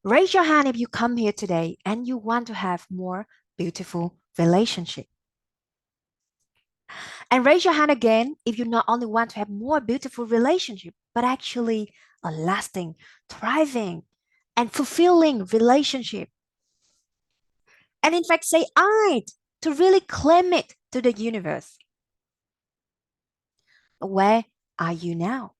Raise your hand if you come here today and you want to have more beautiful relationship. And raise your hand again if you not only want to have more beautiful relationship, but actually a lasting, thriving, and fulfilling relationship. And in fact, say I to really claim it to the universe. Where are you now?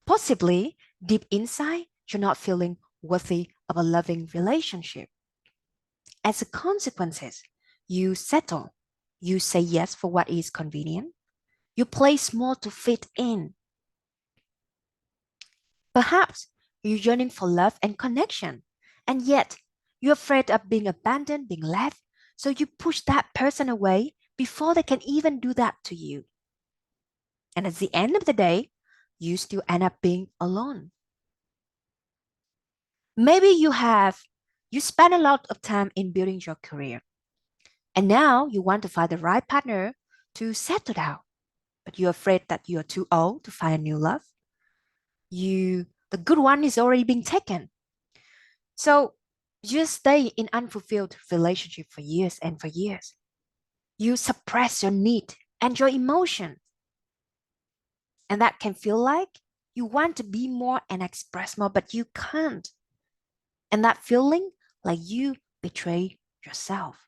Possibly, deep inside, you're not feeling worthy of a loving relationship. As a consequence, you settle. You say yes for what is convenient. You play small to fit in. Perhaps you're yearning for love and connection, and yet you're afraid of being abandoned, being left, so you push that person away before they can even do that to you. And at the end of the day, you still end up being alone. Maybe you spend a lot of time in building your career, and now you want to find the right partner to settle down, but you're afraid that you're too old to find a new love. The good one is already being taken. So you stay in unfulfilled relationship for years and for years. You suppress your need and your emotion. And that can feel like you want to be more and express more, but you can't. And that feeling like you betray yourself.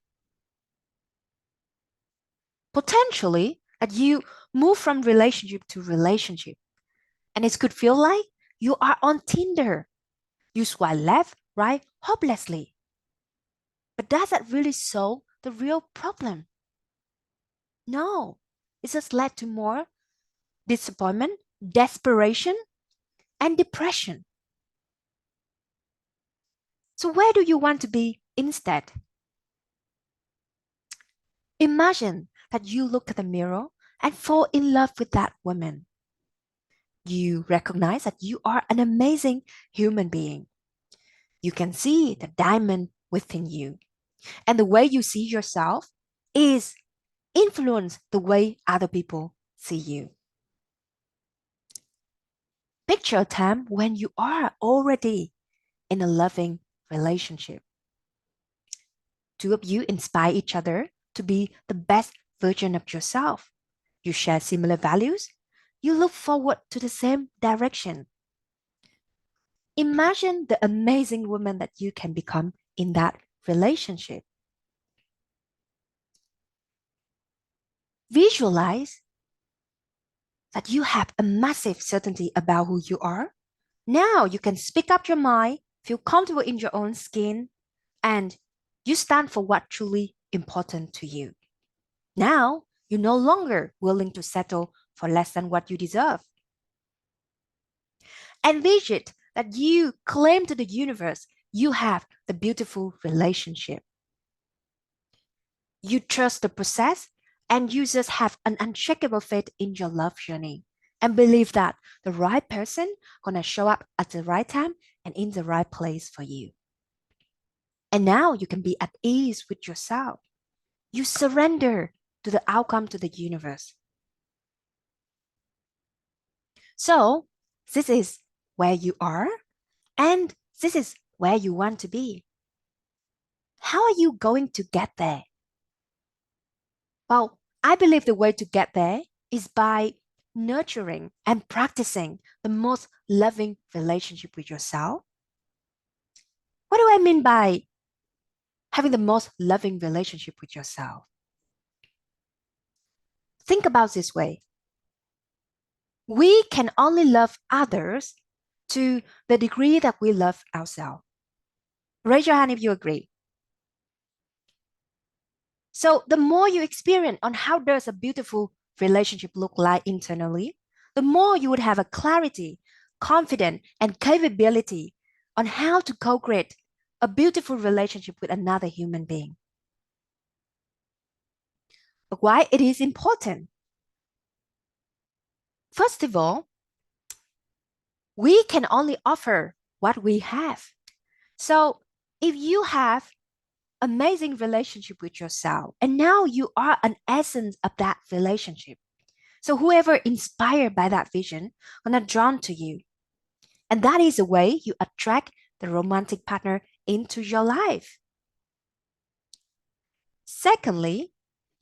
Potentially, that you move from relationship to relationship. And it could feel like you are on Tinder. You swipe left, right, hopelessly. But does that really solve the real problem? No, it just led to more disappointment, desperation, and depression. So, where do you want to be instead? Imagine that you look at the mirror and fall in love with that woman. You recognize that you are an amazing human being. You can see the diamond within you. And the way you see yourself is influence the way other people see you. Picture a time when you are already in a loving relationship. Two of you inspire each other to be the best version of yourself. You share similar values. You look forward to the same direction. Imagine the amazing woman that you can become in that relationship. Visualize that you have a massive certainty about who you are. Now you can speak up your mind, feel comfortable in your own skin, and you stand for what truly important to you. Now you're no longer willing to settle for less than what you deserve. Envision that you claim to the universe you have the beautiful relationship. You trust the process and you just have an unshakable faith in your love journey and believe that the right person gonna show up at the right time and in the right place for you. And now you can be at ease with yourself. You surrender to the outcome to the universe. So this is where you are and this is where you want to be. How are you going to get there? Well, I believe the way to get there is by nurturing and practicing the most loving relationship with yourself. What do I mean by having the most loving relationship with yourself? Think about this way. We can only love others to the degree that we love ourselves. Raise your hand if you agree. So the more you experience on how does a beautiful relationship look like internally, the more you would have a clarity, confidence, and capability on how to co-create a beautiful relationship with another human being. But why it is important? First of all, we can only offer what we have. So if you have amazing relationship with yourself, and now you are an essence of that relationship. So whoever inspired by that vision gonna drawn to you. And that is the way you attract the romantic partner into your life. Secondly,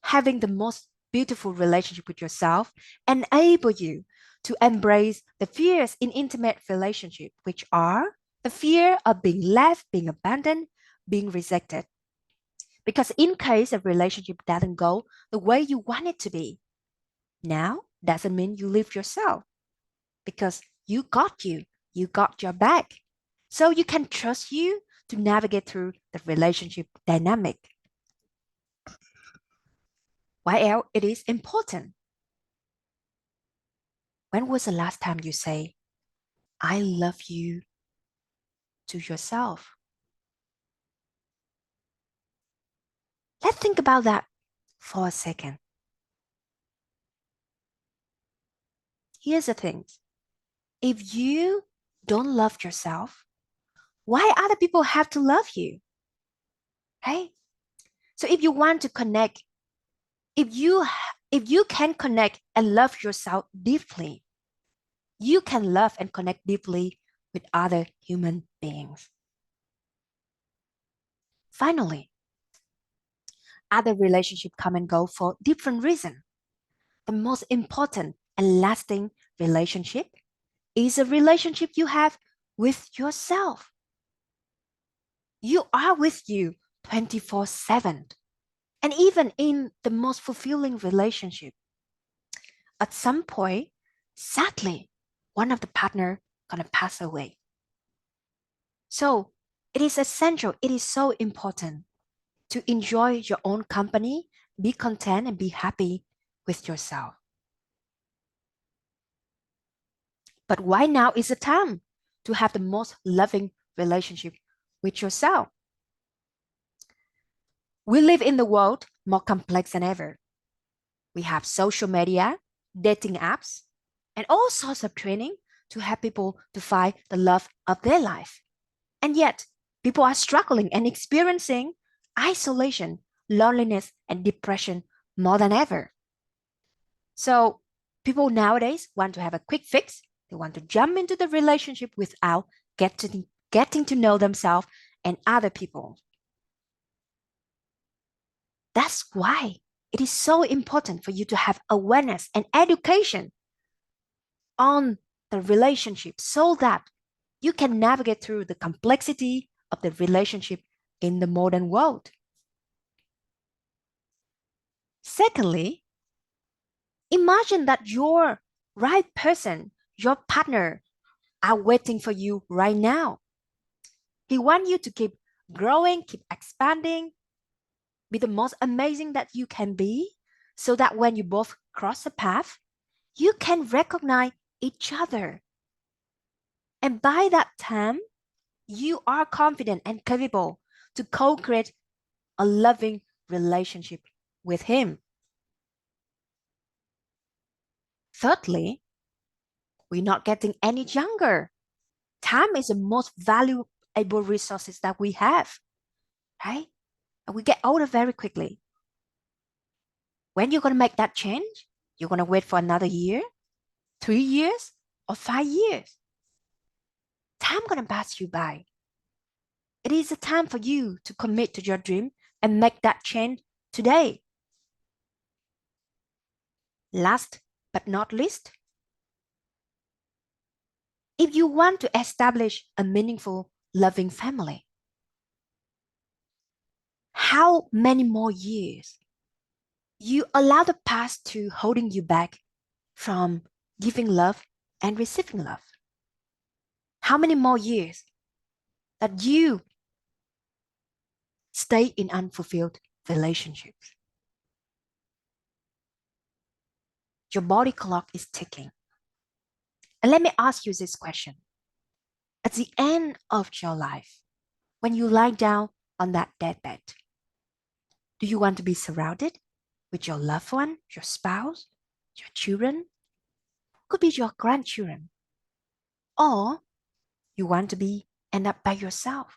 having the most beautiful relationship with yourself enable you to embrace the fears in intimate relationship, which are the fear of being left, being abandoned, being rejected. Because in case a relationship doesn't go the way you want it to be, now doesn't mean you leave yourself, because you got your back. So you can trust you to navigate through the relationship dynamic. Why else it is important? When was the last time you say, I love you to yourself? Let's think about that for a second. Here's the thing. If you don't love yourself, why other people have to love you? Right? So if you want to connect, if you can connect and love yourself deeply, you can love and connect deeply with other human beings. Finally, other relationships come and go for different reasons. The most important and lasting relationship is a relationship you have with yourself. You are with you 24/7. And even in the most fulfilling relationship, at some point, sadly, one of the partner gonna pass away. So it is essential, it is so important to enjoy your own company, be content and be happy with yourself. But why now is the time to have the most loving relationship with yourself? We live in the world more complex than ever. We have social media, dating apps, and all sorts of training to help people to find the love of their life. And yet, people are struggling and experiencing isolation, loneliness, and depression more than ever. So, people nowadays want to have a quick fix. They want to jump into the relationship without getting to know themselves and other people. That's why it is so important for you to have awareness and education on the relationship so that you can navigate through the complexity of the relationship in the modern world. Secondly, imagine that your right person, your partner, are waiting for you right now. He wants you to keep growing, keep expanding, be the most amazing that you can be, so that when you both cross a path, you can recognize each other. And by that time, you are confident and capable to co-create a loving relationship with him. Thirdly, we're not getting any younger. Time is the most valuable resources that we have, right? And we get older very quickly. When you're going to make that change, you're going to wait for another year, 3 years, or 5 years. Time going to pass you by. It is a time for you to commit to your dream and make that change today. Last but not least, if you want to establish a meaningful, loving family, how many more years you allow the past to holding you back from giving love and receiving love? How many more years that you stay in unfulfilled relationships? Your body clock is ticking. And let me ask you this question. At the end of your life, when you lie down on that deathbed, do you want to be surrounded with your loved one, your spouse, your children? Could be your grandchildren. Or you want to be end up by yourself.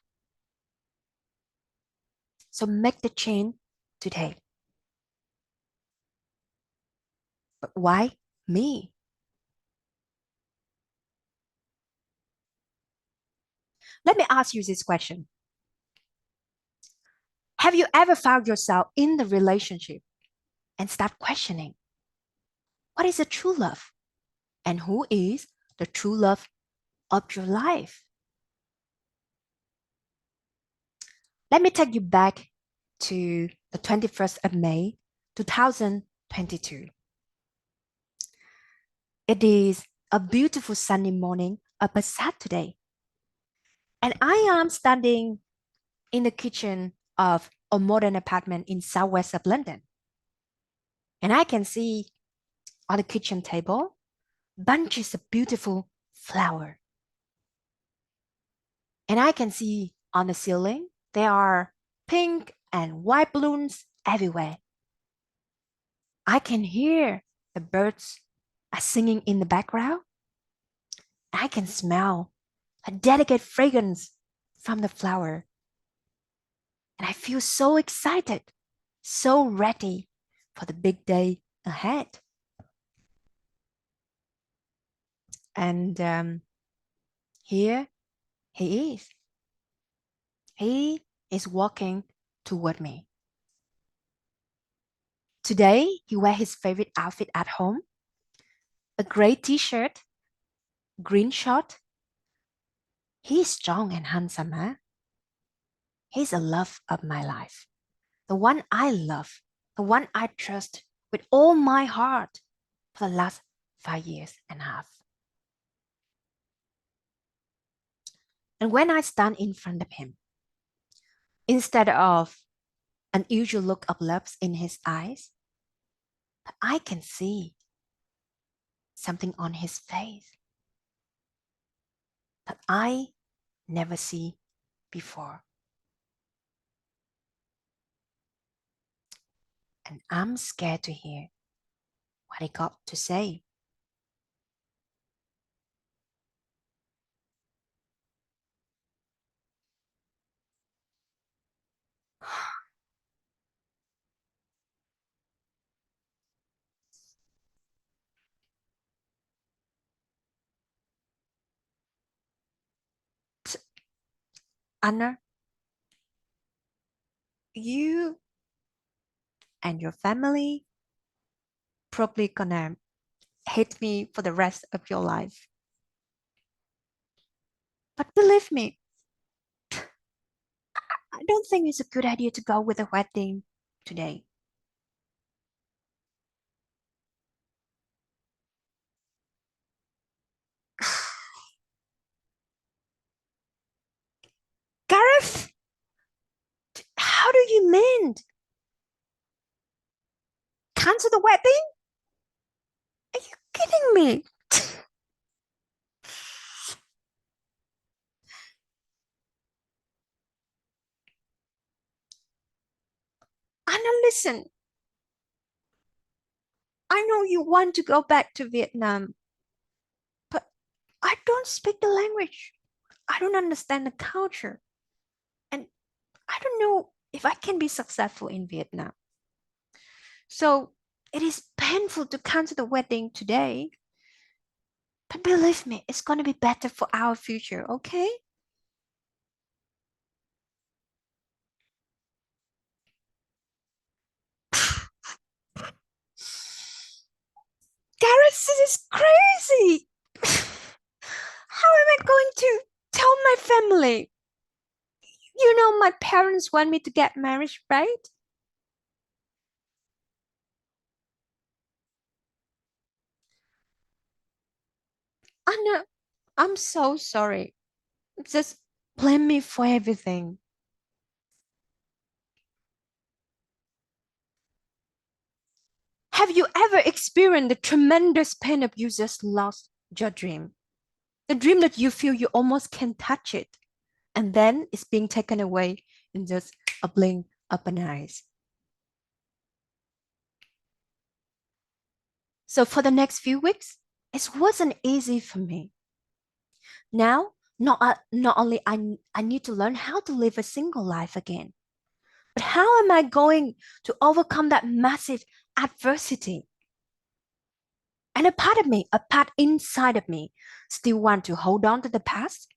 So make the change today. But why me? Let me ask you this question. Have you ever found yourself in the relationship and start questioning what is a true love and who is the true love of your life? Let me take you back to the 21st of May, 2022. It is a beautiful sunny morning of a Saturday, and I am standing in the kitchen of a modern apartment in southwest of London. And I can see on the kitchen table bunches of beautiful flowers. And I can see on the ceiling there are pink and white balloons everywhere. I can hear the birds are singing in the background. I can smell a delicate fragrance from the flower. And I feel so excited, so ready for the big day ahead. And here he is. He is walking toward me. Today, he wears his favorite outfit at home, a gray t-shirt, green short. He's strong and handsome, huh? He's the love of my life, the one I love, the one I trust with all my heart for the last 5 years and a half. And when I stand in front of him, instead of an usual look of love in his eyes, I can see something on his face that I never see before. And I'm scared to hear what he got to say. Anna, you and your family probably gonna hate me for the rest of your life. But believe me, I don't think it's a good idea to go with a wedding today. Gareth, how do you mean? Cancel the wedding? Are you kidding me? Anna, listen. I know you want to go back to Vietnam, but I don't speak the language. I don't understand the culture. And I don't know if I can be successful in Vietnam. So it is painful to cancel the wedding today. But believe me, it's going to be better for our future, okay? Gareth, this is crazy. How am I going to tell my family? You know, my parents want me to get married, right? Anna, I'm so sorry. Just blame me for everything. Have you ever experienced the tremendous pain of you just lost your dream? The dream that you feel you almost can't touch it, and then it's being taken away in just a blink of an eye. So for the next few weeks, it wasn't easy for me. Now, not only I need to learn how to live a single life again, but how am I going to overcome that massive adversity? And a part of me, a part inside of me, still want to hold on to the past,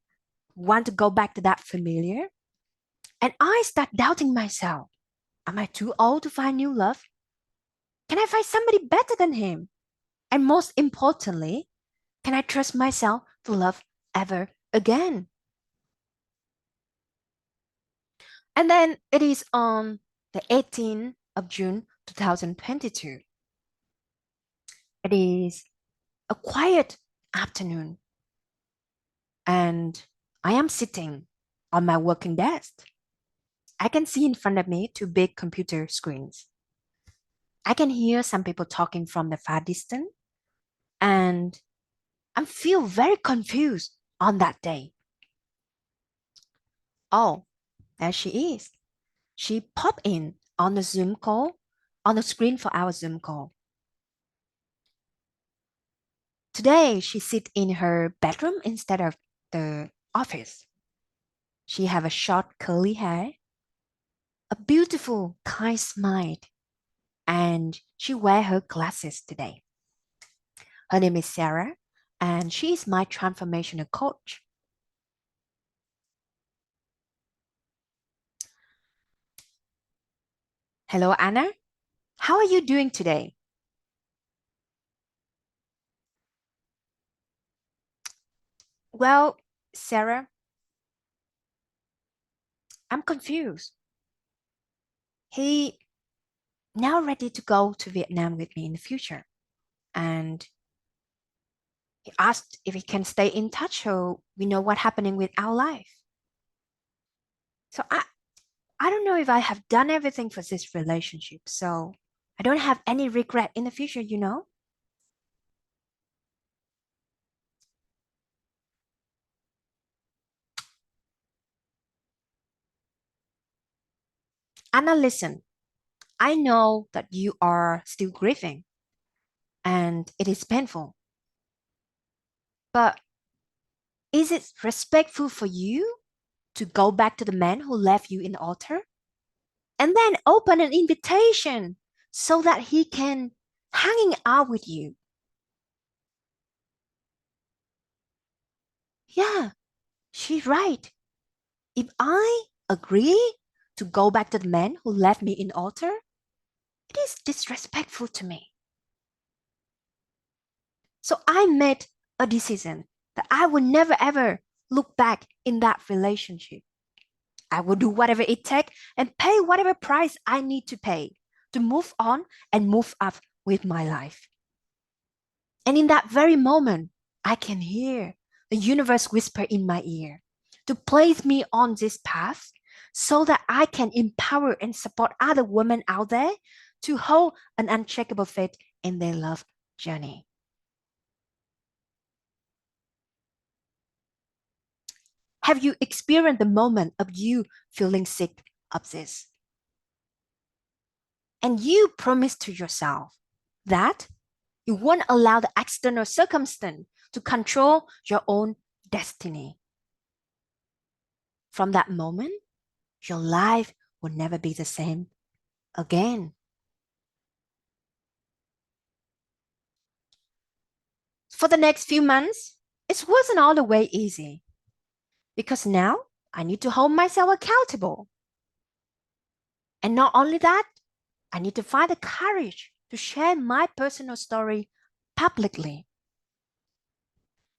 want to go back to that familiar. And I start doubting myself. Am I too old to find new love? Can I find somebody better than him? And most importantly, can I trust myself to love ever again? And then it is on the 18th of June 2022. It is a quiet afternoon, and I am sitting on my working desk. I can see in front of me two big computer screens. I can hear some people talking from the far distance, and I feel very confused on that day. Oh, there she is. She popped in on the Zoom call, on the screen for our Zoom call. Today, she sits in her bedroom instead of the office. She have a short curly hair, a beautiful, kind smile, and she wear her glasses today. Her name is Sarah, and she is my transformational coach. Hello, Anna. How are you doing today? Well, Sarah, I'm confused. He now ready to go to Vietnam with me in the future. And he asked if he can stay in touch so we know what's happening with our life. So I don't know if I have done everything for this relationship. So I don't have any regret in the future, you know? Anna, listen, I know that you are still grieving and it is painful, but is it respectful for you to go back to the man who left you in the altar and then open an invitation so that he can hanging out with you? Yeah, she's right. If I agree to go back to the man who left me in the altar, it is disrespectful to me. So I made a decision that I would never ever look back in that relationship. I will do whatever it takes and pay whatever price I need to pay to move on and move up with my life. And in that very moment, I can hear the universe whisper in my ear to place me on this path so that I can empower and support other women out there to hold an unshakable faith in their love journey. Have you experienced the moment of you feeling sick of this? And you promise to yourself that you won't allow the external circumstance to control your own destiny. From that moment, your life will never be the same again. For the next few months, it wasn't all the way easy because now I need to hold myself accountable. And not only that, I need to find the courage to share my personal story publicly.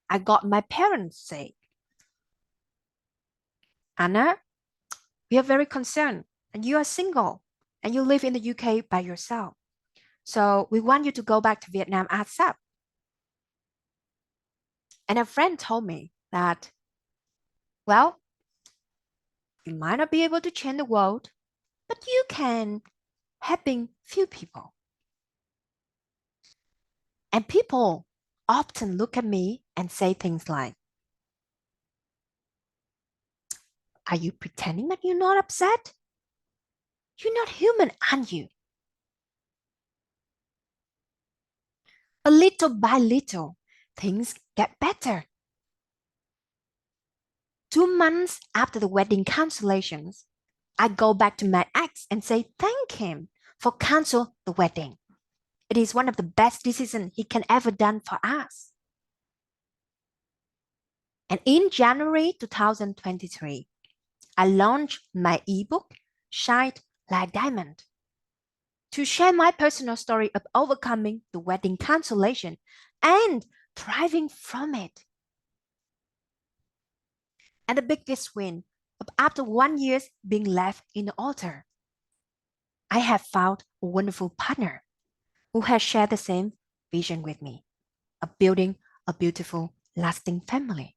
I got my parents say, Anna, we are very concerned and you are single and you live in the UK by yourself. So we want you to go back to Vietnam ASAP. And a friend told me that, well, you might not be able to change the world, but you can helping few people. And people often look at me and say things like, are you pretending that you're not upset? You're not human, aren't you? But little by little, things get better. 2 months after the wedding cancellations, I go back to my ex and say thank him for cancel the wedding. It is one of the best decisions he can ever done for us. And in January 2023, I launched my ebook, Shine Like Diamond, to share my personal story of overcoming the wedding cancellation and thriving from it. And the biggest win of after 1 year being left in the altar, I have found a wonderful partner who has shared the same vision with me of building a beautiful, lasting family.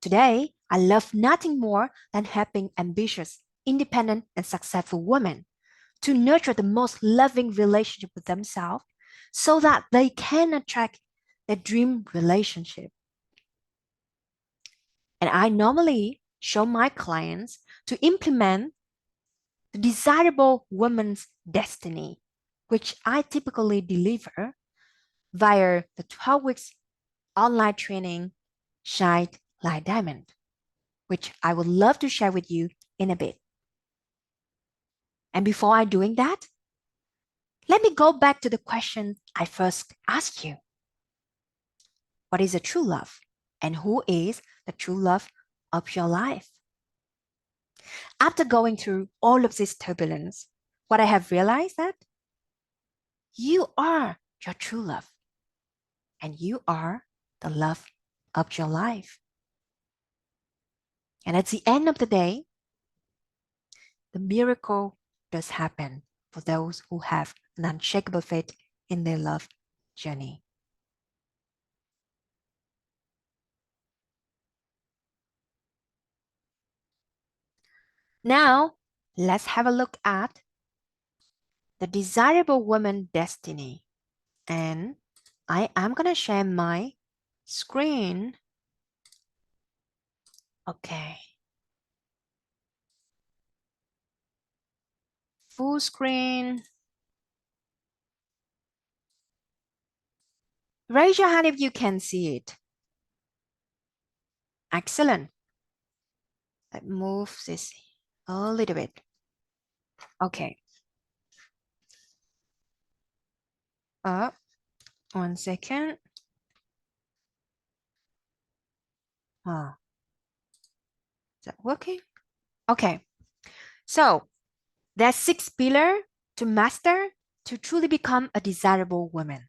Today, I love nothing more than helping ambitious, independent, and successful women to nurture the most loving relationship with themselves so that they can attract their dream relationship. And I normally show my clients to implement the desirable woman's destiny, which I typically deliver via the 12 weeks online training, Shine Like Diamond, which I would love to share with you in a bit. And before I doing that, let me go back to the question I first asked you. What is a true love? And who is the true love of your life? After going through all of this turbulence, what I have realized that you are your true love and you are the love of your life. And at the end of the day, the miracle does happen for those who have an unshakable faith in their love journey. Now, let's have a look at the desirable woman destiny. And I am going to share my screen. Okay. Full screen. Raise your hand if you can see it. Excellent. Let's move this a little bit. Okay. 1 second. Is that working? Okay. So there's 6 pillars to master to truly become a desirable woman.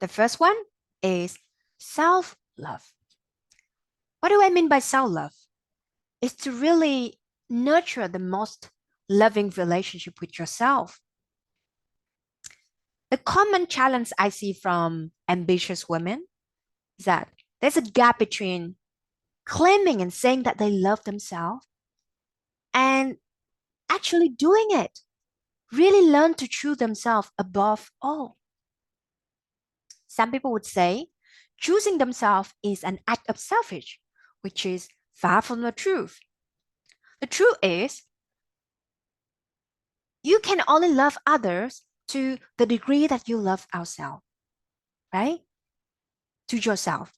The first one is self-love. What do I mean by self-love? It's to really nurture the most loving relationship with yourself. The common challenge I see from ambitious women is that there's a gap between claiming and saying that they love themselves and actually doing it. Really learn to choose themselves above all. Some people would say choosing themselves is an act of selfish, which is far from the truth. The truth is, you can only love others to the degree that you love ourselves, right? To yourself.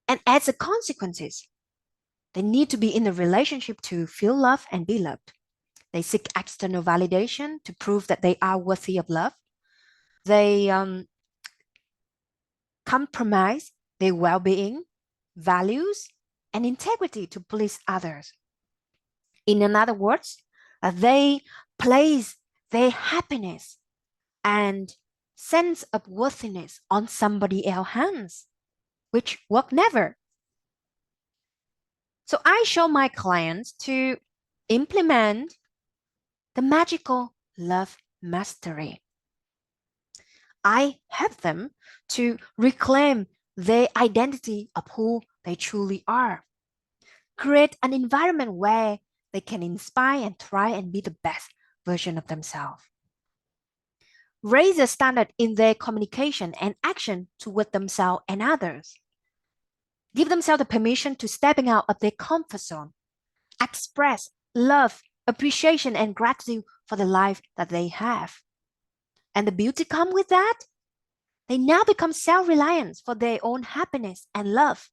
And as a consequences, they need to be in a relationship to feel love and be loved. They seek external validation to prove that they are worthy of love. They compromise their well-being, values, and integrity to please others. In other words, they place their happiness and sense of worthiness on somebody else's hands, which work never. So I show my clients to implement the magical love mastery. I help them to reclaim their identity of who they truly are. Create an environment where they can inspire and try and be the best version of themselves. Raise the standard in their communication and action toward themselves and others. Give themselves the permission to stepping out of their comfort zone. Express love, appreciation, and gratitude for the life that they have. And the beauty comes with that. They now become self-reliant for their own happiness and love.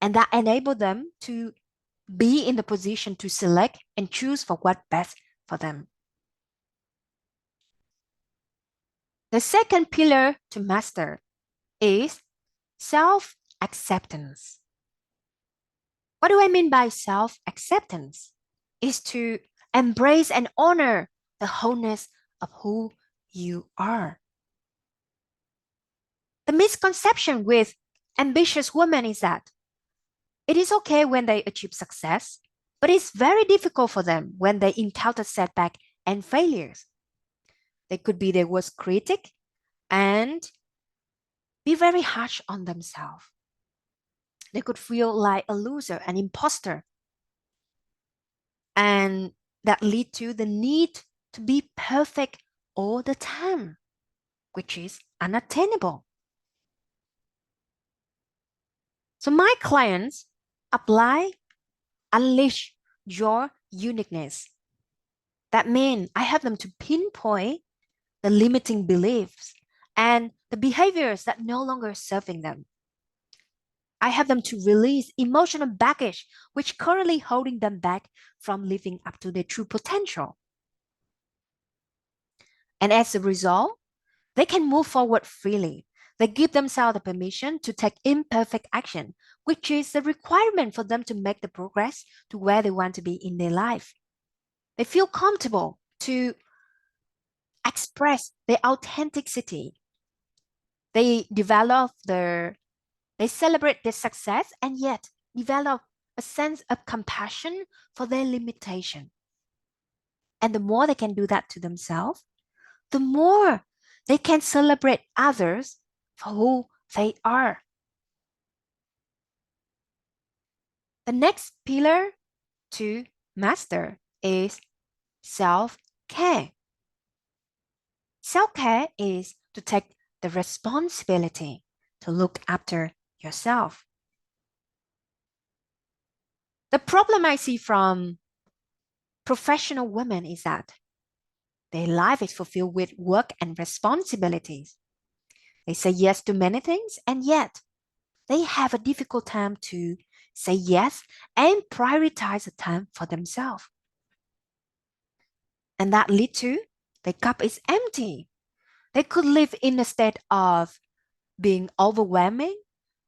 And that enables them to be in the position to select and choose for what's best for them. The second pillar to master is self-acceptance. What do I mean by self-acceptance? Is to embrace and honor the wholeness of who you are. The misconception with ambitious women is that it is okay when they achieve success, but it's very difficult for them when they encounter setback and failures. They could be their worst critic and be very harsh on themselves. They could feel like a loser, an imposter, and that lead to the need to be perfect all the time, which is unattainable. So my clients unleash your uniqueness. That means I have them to pinpoint the limiting beliefs and the behaviors that no longer serving them. I have them to release emotional baggage, which currently holding them back from living up to their true potential. And as a result, they can move forward freely. They give themselves the permission to take imperfect action, which is the requirement for them to make the progress to where they want to be in their life. They feel comfortable to express their authenticity. They celebrate their success and yet develop a sense of compassion for their limitation. And the more they can do that to themselves, the more they can celebrate others for who they are. The next pillar to master is self-care. Self-care is to take the responsibility to look after yourself. The problem I see from professional women is that their life is fulfilled with work and responsibilities. They say yes to many things, and yet they have a difficult time to say yes and prioritize the time for themselves. And that leads to the cup is empty. They could live in a state of being overwhelming,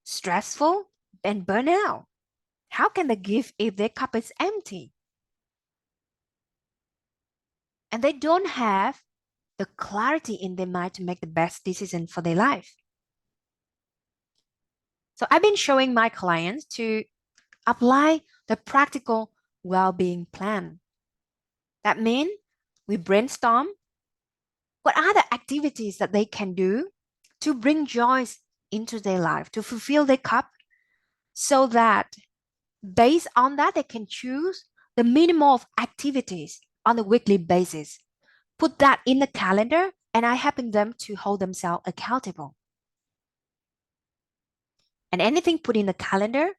stressful, and burnout. How can they give if their cup is empty? And they don't have the clarity in their mind to make the best decision for their life. So I've been showing my clients to apply the practical well-being plan. That means we brainstorm what are the activities that they can do to bring joy into their life, to fulfill their cup, so that based on that, they can choose the minimum of activities on a weekly basis. Put that in the calendar, and I helping them to hold themselves accountable. And anything put in the calendar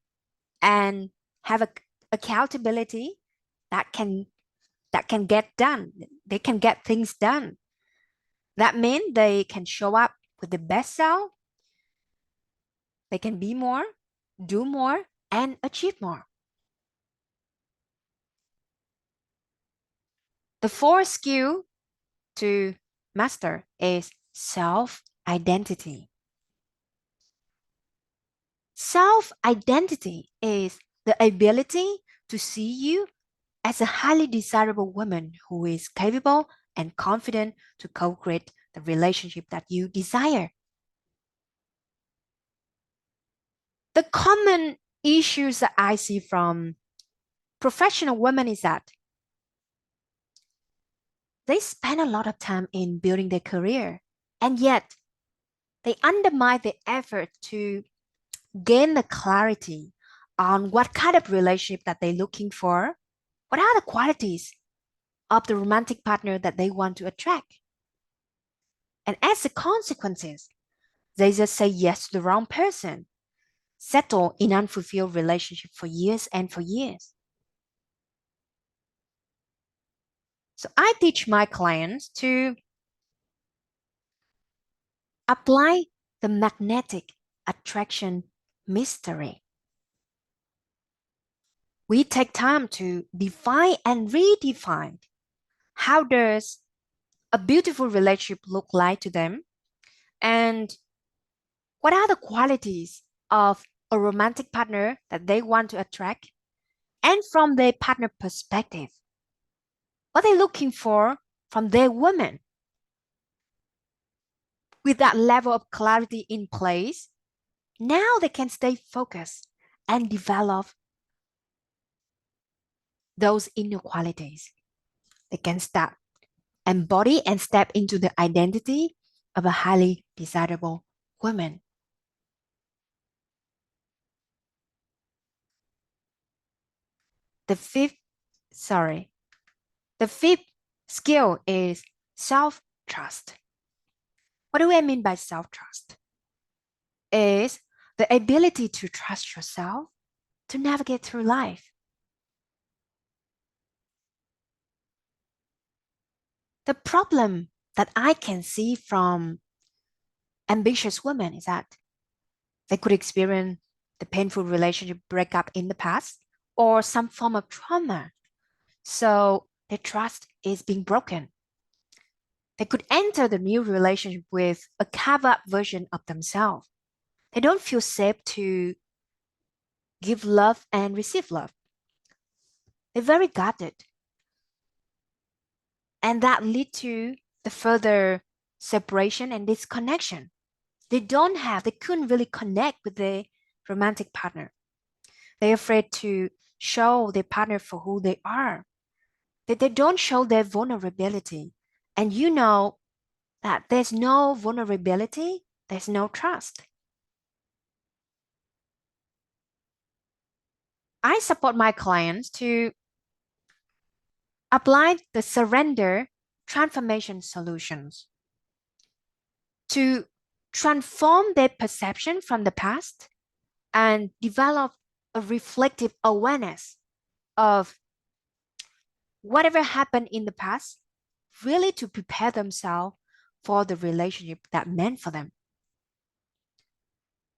and have a accountability that can get done. They can get things done. That means they can show up with the best self. They can be more, do more, and achieve more. The fourth skill to master is self-identity. Self-identity is the ability to see you as a highly desirable woman who is capable and confident to co-create the relationship that you desire. The common issues that I see from professional women is that they spend a lot of time in building their career, and yet they undermine the effort to gain the clarity on what kind of relationship that they're looking for, what are the qualities of the romantic partner that they want to attract. And as a consequences, they just say yes to the wrong person, settle in unfulfilled relationship for years and for years. So I teach my clients to apply the magnetic attraction mystery. We take time to define and redefine how does a beautiful relationship look like to them, and What are the qualities of a romantic partner that they want to attract? And from their partner perspective, what they're looking for from their woman. With that level of clarity in place, now they can stay focused and develop those inner qualities. They can start embody and step into the identity of a highly desirable woman. The fifth, sorry, the fifth skill is self-trust. What do I mean by self-trust? Is the ability to trust yourself to navigate through life. The problem that I can see from ambitious women is that they could experience the painful relationship breakup in the past or some form of trauma. So their trust is being broken. They could enter the new relationship with a carved up version of themselves. They don't feel safe to give love and receive love. They're very guarded. And that lead to the further separation and disconnection. They couldn't really connect with their romantic partner. They're afraid to show their partner for who they are. They don't show their vulnerability. And you know that there's no vulnerability, there's no trust. I support my clients to apply the surrender transformation solutions to transform their perception from the past and develop a reflective awareness of whatever happened in the past, really to prepare themselves for the relationship that meant for them.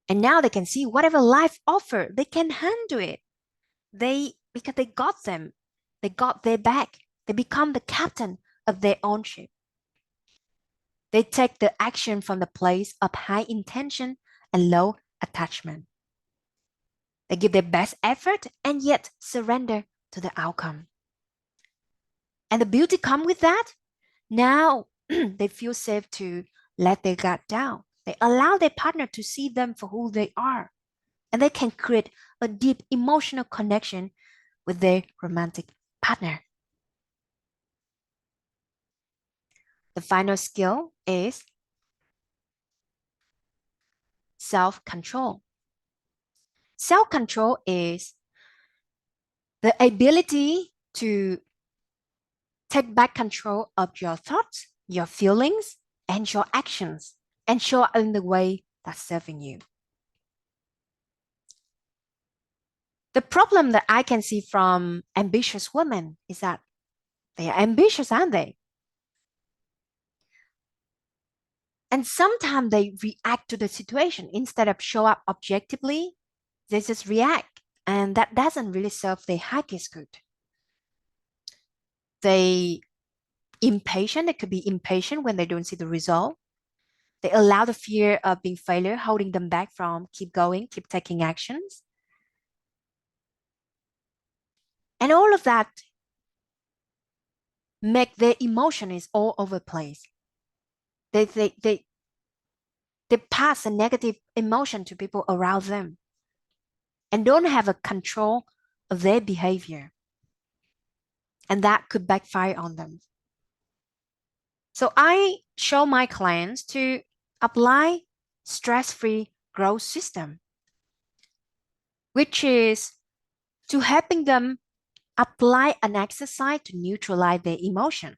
And now they can see whatever life offered, they can handle it. Because they got them, they got their back. They become the captain of their own ship. They take the action from the place of high intention and low attachment. They give their best effort and yet surrender to the outcome. And the beauty comes with that. Now they feel safe to let their guard down. They allow their partner to see them for who they are. And they can create a deep emotional connection with their romantic partner. The final skill is self-control. Self-control is the ability to take back control of your thoughts, your feelings, and your actions, and show up in the way that's serving you. The problem that I can see from ambitious women is that they are ambitious, aren't they? And sometimes they react to the situation instead of show up objectively. They just react, and that doesn't really serve their highest good. They impatient. They could be impatient when they don't see the result. They allow the fear of being failure holding them back from keep going, keep taking actions. And all of that make their emotion is all over the place. They pass a negative emotion to people around them and don't have a control of their behavior. And that could backfire on them. So I show my clients to apply stress-free growth system, which is to helping them apply an exercise to neutralize their emotion.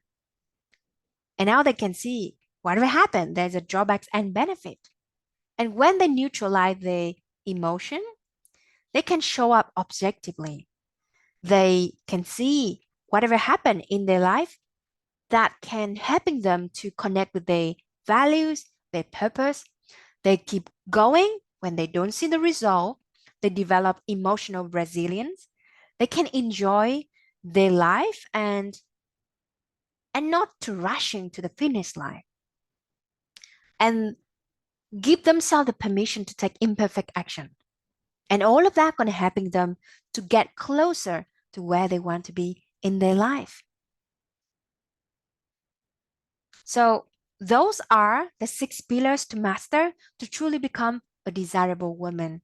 And now they can see whatever happened, there's a drawback and benefit. And when they neutralize the emotion, they can show up objectively. They can see whatever happened in their life that can helping them to connect with their values, their purpose. They keep going when they don't see the result. They develop emotional resilience. They can enjoy their life and not to rushing to the finish line. And give themselves the permission to take imperfect action. And all of that gonna helping them to get closer to where they want to be in their life. So those are the 6 pillars to master to truly become a desirable woman